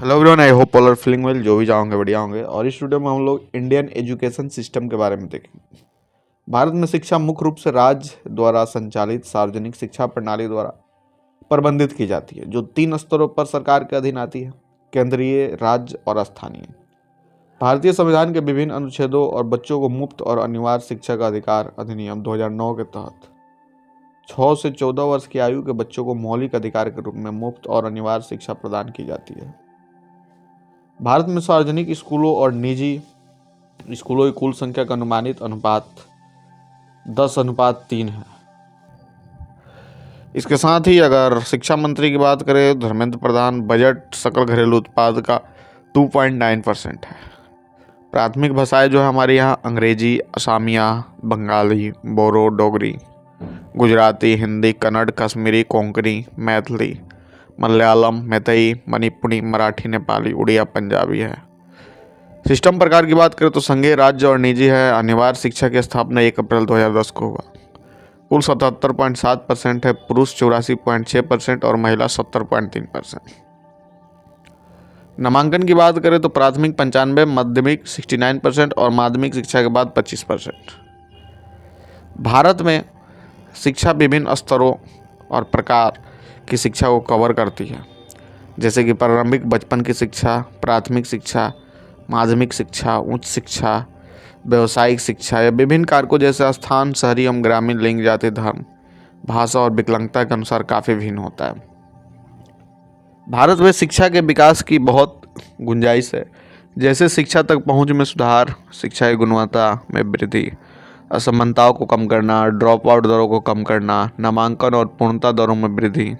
Hello everyone, I hope all are feeling well. जो भी जाओगे बढ़िया होंगे। और इस वीडियो में हम लोग इंडियन एजुकेशन सिस्टम के बारे में देखेंगे। भारत में शिक्षा मुख्य रूप से राज्य द्वारा संचालित सार्वजनिक शिक्षा प्रणाली द्वारा प्रबंधित की जाती है, जो 3 स्तरों पर सरकार के अधीन आती है: केंद्रीय, राज्य और स्थानीय। भारतीय संविधान के विभिन्न अनुच्छेदों और बच्चों को मुफ्त और अनिवार्य शिक्षा का अधिकार अधिनियम 2009 के तहत 6 से 14 वर्ष की आयु के बच्चों को मौलिक अधिकार के रूप में मुफ्त और अनिवार्य शिक्षा प्रदान की जाती है। भारत में सार्वजनिक स्कूलों और निजी स्कूलों की कुल संख्या का अनुमानित अनुपात 10:3 है। इसके साथ ही अगर शिक्षा मंत्री की बात करें, धर्मेंद्र प्रधान, बजट सकल घरेलू उत्पाद का 2.9% है। प्राथमिक भाषाएं जो है हमारे यहाँ अंग्रेजी, असमिया, बंगाली, बोरो, डोगरी, गुजराती, हिंदी, कन्नड़, कश्मीरी, कोंकणी, मैथिली, मलयालम, मैतई, मणिपुरी, मराठी, नेपाली, उड़िया, पंजाबी है। सिस्टम प्रकार की बात करें तो संघीय, राज्य और निजी है। अनिवार्य शिक्षा की स्थापना 1 अप्रैल 2010 को हुआ। कुल 77.7% है, पुरुष 84.6% और महिला 70.3%। नामांकन की बात करें तो प्राथमिक 95%, माध्यमिक 69% और माध्यमिक शिक्षा के बाद 25%। भारत में शिक्षा विभिन्न स्तरों और प्रकार की शिक्षा को कवर करती है, जैसे कि प्रारंभिक बचपन की शिक्षा, प्राथमिक शिक्षा, माध्यमिक शिक्षा, उच्च शिक्षा, व्यावसायिक शिक्षा या विभिन्न कारकों जैसे स्थान, शहरी एवं ग्रामीण, लिंग, जाति, धर्म, भाषा और विकलांगता के अनुसार काफ़ी भिन्न होता है। भारत में शिक्षा के विकास की बहुत गुंजाइश है, जैसे शिक्षा तक पहुंच में सुधार, शिक्षा की गुणवत्ता में वृद्धि, असमानताओं को कम करना, ड्रॉप आउट दरों को कम करना, नामांकन और पूर्णता दरों में वृद्धि,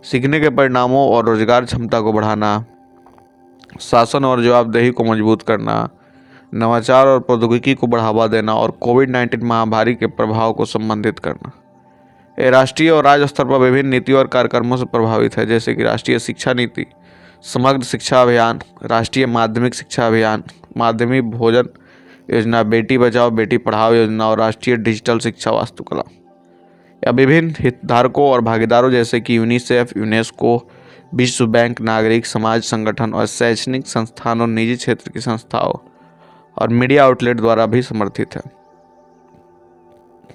सीखने के परिणामों और रोजगार क्षमता को बढ़ाना, शासन और जवाबदेही को मजबूत करना, नवाचार और प्रौद्योगिकी को बढ़ावा देना और कोविड-19 महामारी के प्रभाव को संबंधित करना। ये राष्ट्रीय और राज्य स्तर पर विभिन्न नीतियों और कार्यक्रमों से प्रभावित है, जैसे कि राष्ट्रीय शिक्षा नीति, समग्र शिक्षा अभियान, राष्ट्रीय माध्यमिक शिक्षा अभियान, माध्यमिक भोजन योजना, बेटी बचाओ बेटी पढ़ाओ योजना और राष्ट्रीय डिजिटल शिक्षा वास्तुकला। या विभिन्न हितधारकों और भागीदारों जैसे कि यूनिसेफ, यूनेस्को, विश्व बैंक, नागरिक समाज संगठन और शैक्षणिक संस्थानों, निजी क्षेत्र की संस्थाओं और मीडिया आउटलेट द्वारा भी समर्थित है।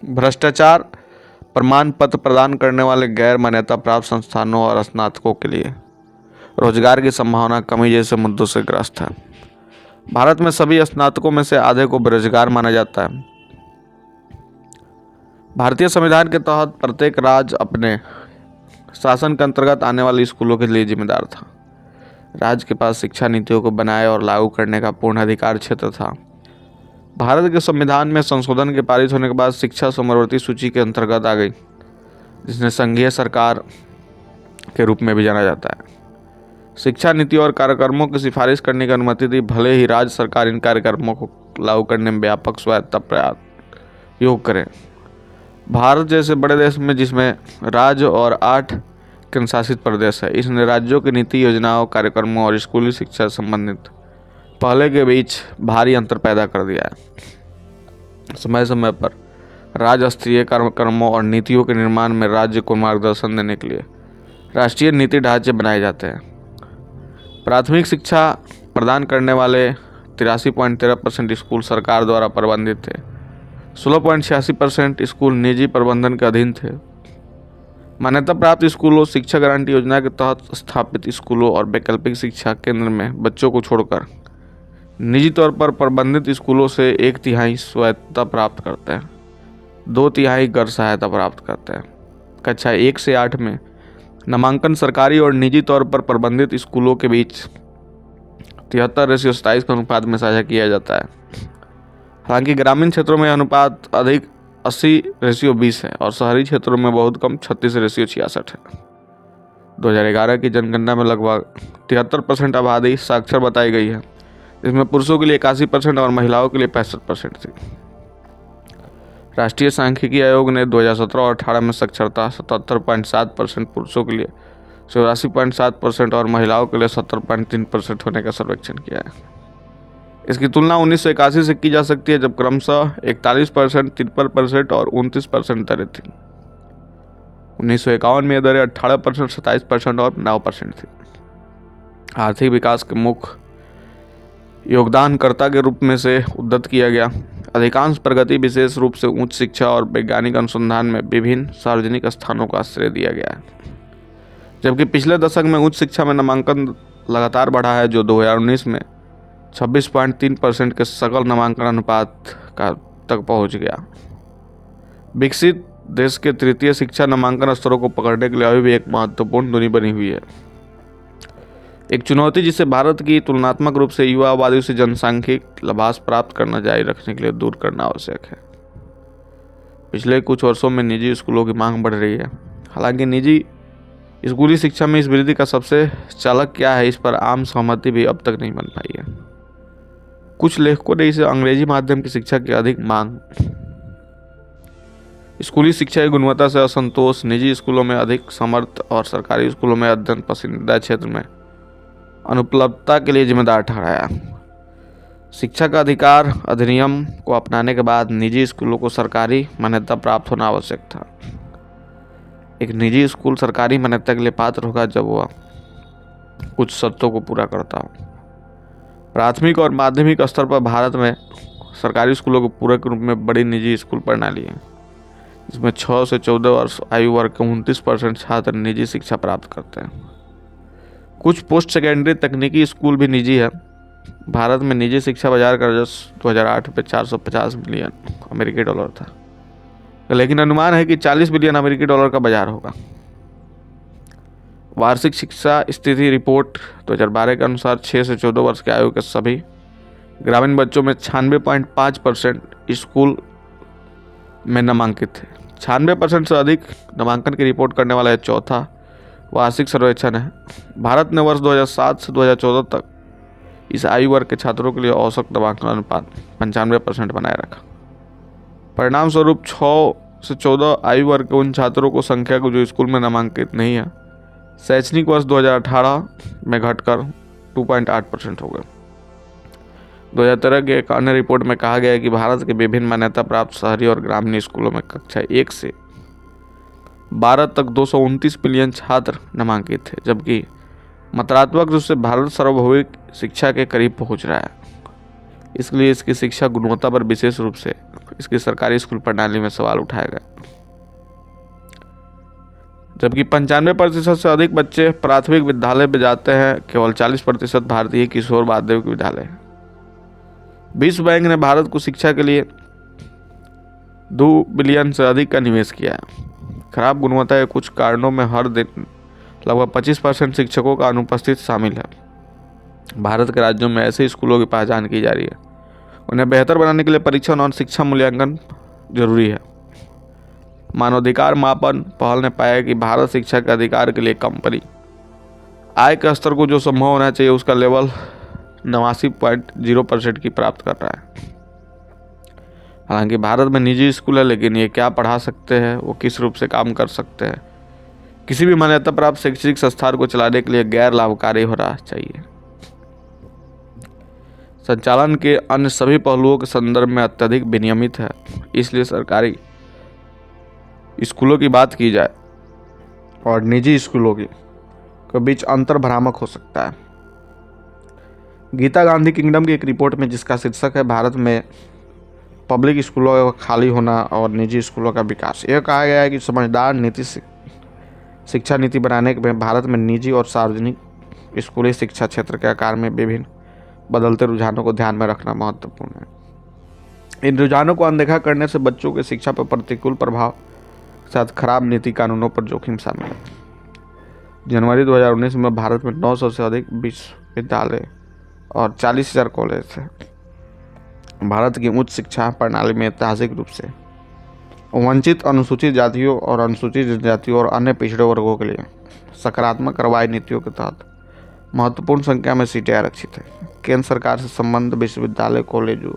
भ्रष्टाचार, प्रमाण पत्र प्रदान करने वाले गैर मान्यता प्राप्त संस्थानों और स्नातकों के लिए रोजगार की संभावना कमी जैसे मुद्दों से ग्रस्त है। भारत में सभी स्नातकों में से आधे को बेरोजगार माना जाता है। भारतीय संविधान के तहत प्रत्येक राज्य अपने शासन के अंतर्गत आने वाले स्कूलों के लिए जिम्मेदार था। राज्य के पास शिक्षा नीतियों को बनाए और लागू करने का पूर्ण अधिकार क्षेत्र था। भारत के संविधान में संशोधन के पारित होने के बाद शिक्षा समवर्ती सूची के अंतर्गत आ गई, जिसने संघीय सरकार के रूप में भी जाना जाता है। शिक्षा नीति और कार्यक्रमों की सिफारिश करने की अनुमति दी, भले ही राज्य सरकार इन कार्यक्रमों को लागू करने में व्यापक स्वायत्तता प्रयोग करे। भारत जैसे बड़े देश में, जिसमें राज्य और 8 केंद्र शासित प्रदेश है, इसने राज्यों की नीति, योजनाओं, कार्यक्रमों और स्कूली शिक्षा से संबंधित पहले के बीच भारी अंतर पैदा कर दिया है। समय समय पर राज्य स्तरीय कार्यक्रमों और नीतियों के निर्माण में राज्य को मार्गदर्शन देने के लिए राष्ट्रीय नीति ढांचे बनाए जाते हैं। प्राथमिक शिक्षा प्रदान करने वाले 83.13% स्कूल सरकार द्वारा प्रबंधित थे। 16.86% स्कूल निजी प्रबंधन के अधीन थे। मान्यता प्राप्त स्कूलों, शिक्षा गारंटी योजना के तहत स्थापित स्कूलों और वैकल्पिक शिक्षा केंद्र में बच्चों को छोड़कर निजी तौर पर प्रबंधित स्कूलों से 1/3 स्वायत्तता प्राप्त करते हैं, 2/3 गैर सहायता प्राप्त करते हैं। कक्षा 1 से 8 में नामांकन सरकारी और निजी तौर पर प्रबंधित स्कूलों के बीच 73:27 के अनुपात में साझा किया जाता है। हालांकि ग्रामीण क्षेत्रों में अनुपात अधिक 80:20 है और शहरी क्षेत्रों में बहुत कम 36:66 है। 2011 की जनगणना में लगभग 73% आबादी साक्षर बताई गई है, जिसमें पुरुषों के लिए 81% और महिलाओं के लिए 65% थी। राष्ट्रीय सांख्यिकी आयोग ने 2017 और 18 में साक्षरता 77.7% पुरुषों के लिए, 84.7% और महिलाओं के लिए 70.3% होने का सर्वेक्षण किया है। इसकी तुलना 1981 से की जा सकती है, जब क्रमशः 41%, 53% और 29% दरें थी। 1951 में यह दरें 18%, 27% और 9% थी। आर्थिक विकास के मुख्य योगदानकर्ता के रूप में से उद्धृत किया गया। अधिकांश प्रगति विशेष रूप से उच्च शिक्षा और वैज्ञानिक अनुसंधान में विभिन्न सार्वजनिक स्थानों का श्रेय दिया गया है। जबकि पिछले दशक में उच्च शिक्षा में नामांकन लगातार बढ़ा है, जो 2019 में 26.3% के सकल नामांकन अनुपात का तक पहुंच गया। विकसित देश के तृतीय शिक्षा नामांकन स्तरों को पकड़ने के लिए अभी भी एक महत्वपूर्ण दूरी बनी हुई है। एक चुनौती जिसे भारत की तुलनात्मक रूप से युवा आबादी से जनसांख्यिक लाभांश प्राप्त करना जारी रखने के लिए दूर करना आवश्यक है। पिछले कुछ वर्षों में निजी स्कूलों की मांग बढ़ रही है। हालांकि निजी स्कूली शिक्षा में इस वृद्धि का सबसे चालक क्या है, इस पर आम सहमति भी अब तक नहीं बन पाई है। कुछ लेखकों ने इसे अंग्रेजी माध्यम की शिक्षा की अधिक मांग, स्कूली शिक्षा की गुणवत्ता से असंतोष, निजी स्कूलों में अधिक समर्थ और सरकारी स्कूलों में अध्ययन पसंदीदा क्षेत्र में अनुपलब्धता के लिए जिम्मेदार ठहराया। शिक्षा का अधिकार अधिनियम को अपनाने के बाद निजी स्कूलों को सरकारी मान्यता प्राप्त होना आवश्यक था। एक निजी स्कूल सरकारी मान्यता के लिए पात्र होगा जब वह कुछ शर्तों को पूरा करता हो। प्राथमिक और माध्यमिक स्तर पर भारत में सरकारी स्कूलों के पूरक रूप में बड़ी निजी स्कूल प्रणाली है, जिसमें 6 से 14 वर्ष आयु वर्ग के 29% छात्र निजी शिक्षा प्राप्त करते हैं। कुछ पोस्ट सेकेंडरी तकनीकी स्कूल भी निजी है। भारत में निजी शिक्षा बाजार का राजस्व 2008 में 450 बिलियन अमेरिकी डॉलर था, लेकिन अनुमान है कि 40 बिलियन अमेरिकी डॉलर का बाजार होगा। वार्षिक शिक्षा स्थिति रिपोर्ट 2012 के अनुसार 6 से 14 वर्ष के आयु के सभी ग्रामीण बच्चों में 96.5% स्कूल में नामांकित थे। 96% से अधिक नामांकन की रिपोर्ट करने वाला यह चौथा वार्षिक सर्वेक्षण है। भारत ने वर्ष 2007 से 2014 तक इस आयु वर्ग के छात्रों के लिए औसत नामांकन अनुपात 95% बनाए रखा। परिणाम स्वरूप 6 से 14 आयु वर्ग के उन छात्रों को संख्या को जो स्कूल में नामांकित नहीं है, शैक्षणिक वर्ष 2018 में घटकर 2.8% हो गए। 2013 की एक अन्य रिपोर्ट में कहा गया है कि भारत के विभिन्न मान्यता प्राप्त शहरी और ग्रामीण स्कूलों में कक्षा 1 से 12 तक 229 मिलियन छात्र नामांकित थे, जबकि मात्रात्मक रूप से भारत सार्वभौमिक शिक्षा के करीब पहुंच रहा है। इसलिए इसकी शिक्षा गुणवत्ता पर विशेष रूप से इसकी सरकारी स्कूल प्रणाली में सवाल उठाया गया। जबकि 95% से अधिक बच्चे प्राथमिक विद्यालय में जाते हैं, केवल 40% भारतीय किशोर माध्यमिक विद्यालय। विश्व बैंक ने भारत को शिक्षा के लिए 2 बिलियन से अधिक का निवेश किया है। खराब गुणवत्ता के कुछ कारणों में हर दिन लगभग 25% शिक्षकों का अनुपस्थित शामिल है। भारत के राज्यों में ऐसे स्कूलों की पहचान की जा रही है। उन्हें बेहतर बनाने के लिए परीक्षण और शिक्षा मूल्यांकन जरूरी है। मानवाधिकार मापन पहल ने पाया कि भारत शिक्षा के अधिकार के लिए कंपनी आय के स्तर को जो संभव होना चाहिए उसका लेवल 89.0% की प्राप्त कर रहा है। हालांकि भारत में निजी स्कूल है, लेकिन ये क्या पढ़ा सकते हैं, वो किस रूप से काम कर सकते हैं, किसी भी मान्यता प्राप्त शैक्षिक संस्थान को चलाने के लिए गैर लाभकारी होना चाहिए। संचालन के अन्य सभी पहलुओं के संदर्भ में अत्यधिक विनियमित है। इसलिए सरकारी स्कूलों की बात की जाए और निजी स्कूलों के बीच अंतर भ्रामक हो सकता है। गीता गांधी किंगडम की एक रिपोर्ट में, जिसका शीर्षक है भारत में पब्लिक स्कूलों का खाली होना और निजी स्कूलों का विकास, यह कहा गया है कि समझदार शिक्षा नीति बनाने में भारत में निजी और सार्वजनिक स्कूली शिक्षा क्षेत्र के आकार में विभिन्न बदलते रुझानों को ध्यान में रखना महत्वपूर्ण है। इन रुझानों को अनदेखा करने से बच्चों के शिक्षा पर प्रतिकूल प्रभाव के साथ खराब नीति कानूनों पर जोखिम शामिल है। जनवरी 2019 में भारत में 900 से अधिक विश्वविद्यालय और 40,000 कॉलेज थे। भारत की उच्च शिक्षा प्रणाली में ऐतिहासिक रूप से वंचित अनुसूचित जातियों और अनुसूचित जनजातियों और अन्य पिछड़े वर्गों के लिए सकारात्मक कार्रवाई नीतियों के तहत महत्वपूर्ण संख्या में सीटें आरक्षित है। केंद्र सरकार से संबंध विश्वविद्यालय, कॉलेजों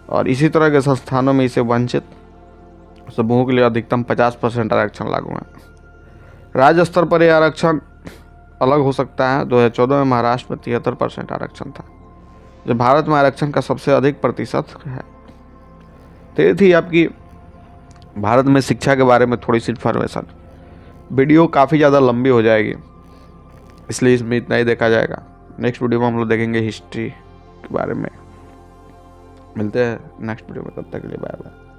और इसी तरह के संस्थानों में इसे वंचित समूहों के लिए अधिकतम 50% आरक्षण लागू है। राज्य स्तर पर यह आरक्षण अलग हो सकता है। 2014 में महाराष्ट्र में 73% आरक्षण था, जो भारत में आरक्षण का सबसे अधिक प्रतिशत है। तो ये थी आपकी भारत में शिक्षा के बारे में थोड़ी सी इन्फॉर्मेशन। वीडियो काफ़ी ज़्यादा लंबी हो जाएगी, इसलिए इसमें इतना ही देखा जाएगा। नेक्स्ट वीडियो में हम लोग देखेंगे हिस्ट्री के बारे में। मिलते हैं नेक्स्ट वीडियो में, तब तक के लिए बाय बाय।